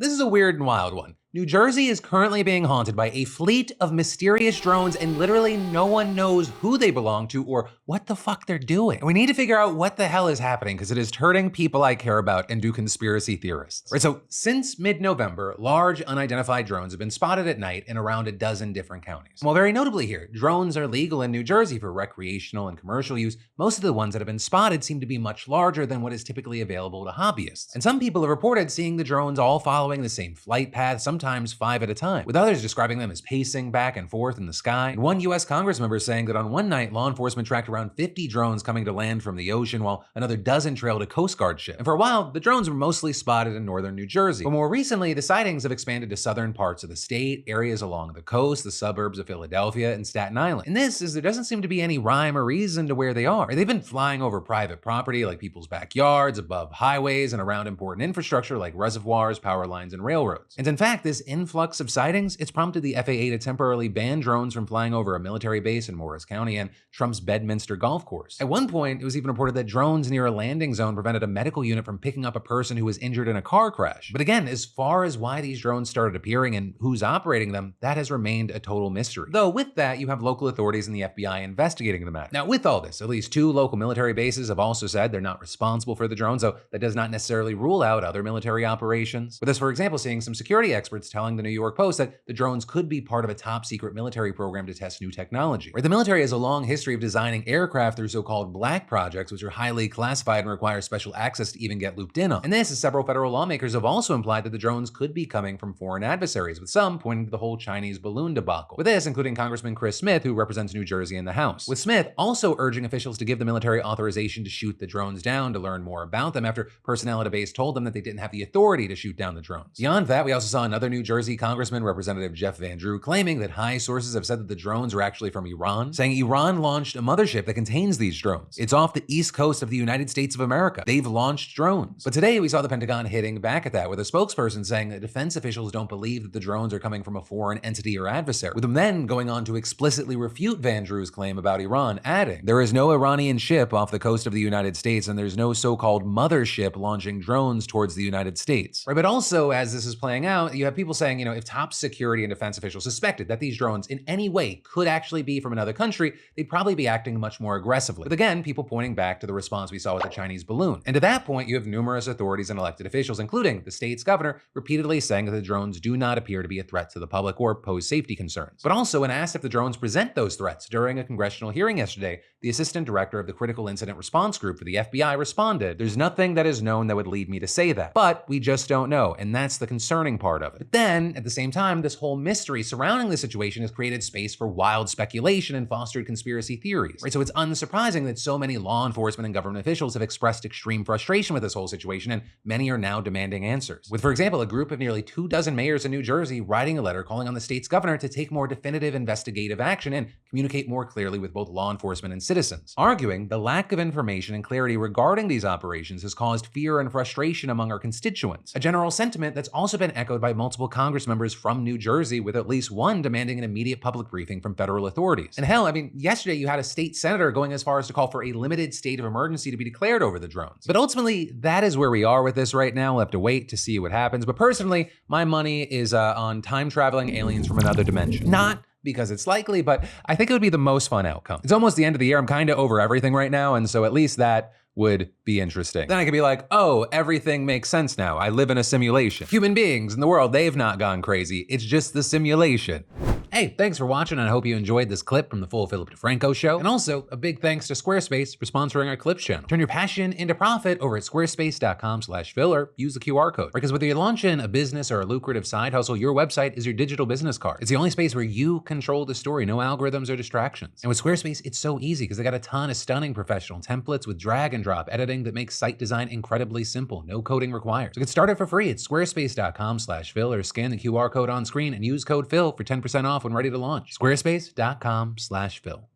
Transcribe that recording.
This is a weird and wild one. New Jersey is currently being haunted by a fleet of mysterious drones, and literally no one knows who they belong to or what the fuck they're doing. And we need to figure out what the hell is happening, because it is hurting people I care about and do conspiracy theorists. Right, so since mid-November, large unidentified drones have been spotted at night in around a dozen different counties. Well, very notably here, drones are legal in New Jersey for recreational and commercial use. Most of the ones that have been spotted seem to be much larger than what is typically available to hobbyists. And some people have reported seeing the drones all following the same flight path, sometimes 5 at a time, with others describing them as pacing back and forth in the sky. And one US Congress member saying that on one night, law enforcement tracked around 50 drones coming to land from the ocean, while another dozen trailed a Coast Guard ship. And for a while, the drones were mostly spotted in northern New Jersey. But more recently, the sightings have expanded to southern parts of the state, areas along the coast, the suburbs of Philadelphia, and Staten Island. And this is there doesn't seem to be any rhyme or reason to where they are. They've been flying over private property like people's backyards, above highways, and around important infrastructure like reservoirs, power lines, and railroads. And in fact, this influx of sightings, it's prompted the FAA to temporarily ban drones from flying over a military base in Morris County and Trump's Bedminster golf course. At one point, it was even reported that drones near a landing zone prevented a medical unit from picking up a person who was injured in a car crash. But again, as far as why these drones started appearing and who's operating them, that has remained a total mystery. Though with that, you have local authorities and the FBI investigating the matter. Now, with all this, at least 2 local military bases have also said they're not responsible for the drones, though that does not necessarily rule out other military operations. With this, for example, seeing some security experts telling the New York Post that the drones could be part of a top secret military program to test new technology. Right, the military has a long history of designing aircraft through so-called black projects, which are highly classified and require special access to even get looped in on. And this, as several federal lawmakers have also implied that the drones could be coming from foreign adversaries, with some pointing to the whole Chinese balloon debacle. With this, including Congressman Chris Smith, who represents New Jersey in the House. With Smith also urging officials to give the military authorization to shoot the drones down to learn more about them after personnel at a base told them that they didn't have the authority to shoot down the drones. Beyond that, we also saw another New Jersey Congressman, Representative Jeff Van Drew, claiming that high sources have said that the drones are actually from Iran, saying Iran launched a mothership that contains these drones. It's off the east coast of the United States of America. They've launched drones. But today we saw the Pentagon hitting back at that, with a spokesperson saying that defense officials don't believe that the drones are coming from a foreign entity or adversary, with them then going on to explicitly refute Van Drew's claim about Iran, adding, "There is no Iranian ship off the coast of the United States, and there's no so-called mothership launching drones towards the United States." Right, but also, as this is playing out, you have people saying, if top security and defense officials suspected that these drones in any way could actually be from another country, they'd probably be acting much more aggressively. But again, people pointing back to the response we saw with the Chinese balloon. And to that point, you have numerous authorities and elected officials, including the state's governor, repeatedly saying that the drones do not appear to be a threat to the public or pose safety concerns. But also, when asked if the drones present those threats during a congressional hearing yesterday, the assistant director of the Critical Incident Response Group for the FBI responded, "There's nothing that is known that would lead me to say that, but we just don't know, and that's the concerning part of it." But then, at the same time, this whole mystery surrounding the situation has created space for wild speculation and fostered conspiracy theories. Right, so it's unsurprising that so many law enforcement and government officials have expressed extreme frustration with this whole situation, and many are now demanding answers. With, for example, a group of nearly 24 mayors in New Jersey writing a letter calling on the state's governor to take more definitive investigative action and communicate more clearly with both law enforcement and citizens, arguing the lack of information and clarity regarding these operations has caused fear and frustration among our constituents, a general sentiment that's also been echoed by multiple Congress members from New Jersey, with at least one demanding an immediate public briefing from federal authorities. And hell, yesterday you had a state senator going as far as to call for a limited state of emergency to be declared over the drones. But ultimately, that is where we are with this right now. We'll have to wait to see what happens. But personally, my money is on time-traveling aliens from another dimension. Not because it's likely, but I think it would be the most fun outcome. It's almost the end of the year. I'm kind of over everything right now, and so at least that would be interesting. Then I could be like, oh, everything makes sense now. I live in a simulation. Human beings in the world, they've not gone crazy. It's just the simulation. Hey, thanks for watching, and I hope you enjoyed this clip from the full Philip DeFranco show. And also, a big thanks to Squarespace for sponsoring our Clips channel. Turn your passion into profit over at squarespace.com/Phil, or use the QR code. Because whether you're launching a business or a lucrative side hustle, your website is your digital business card. It's the only space where you control the story, no algorithms or distractions. And with Squarespace, it's so easy because they got a ton of stunning professional templates with drag and drop editing that makes site design incredibly simple, no coding required. So get started for free at squarespace.com/Phil, or scan the QR code on screen and use code Phil for 10% off when ready to launch. Squarespace.com/Phil.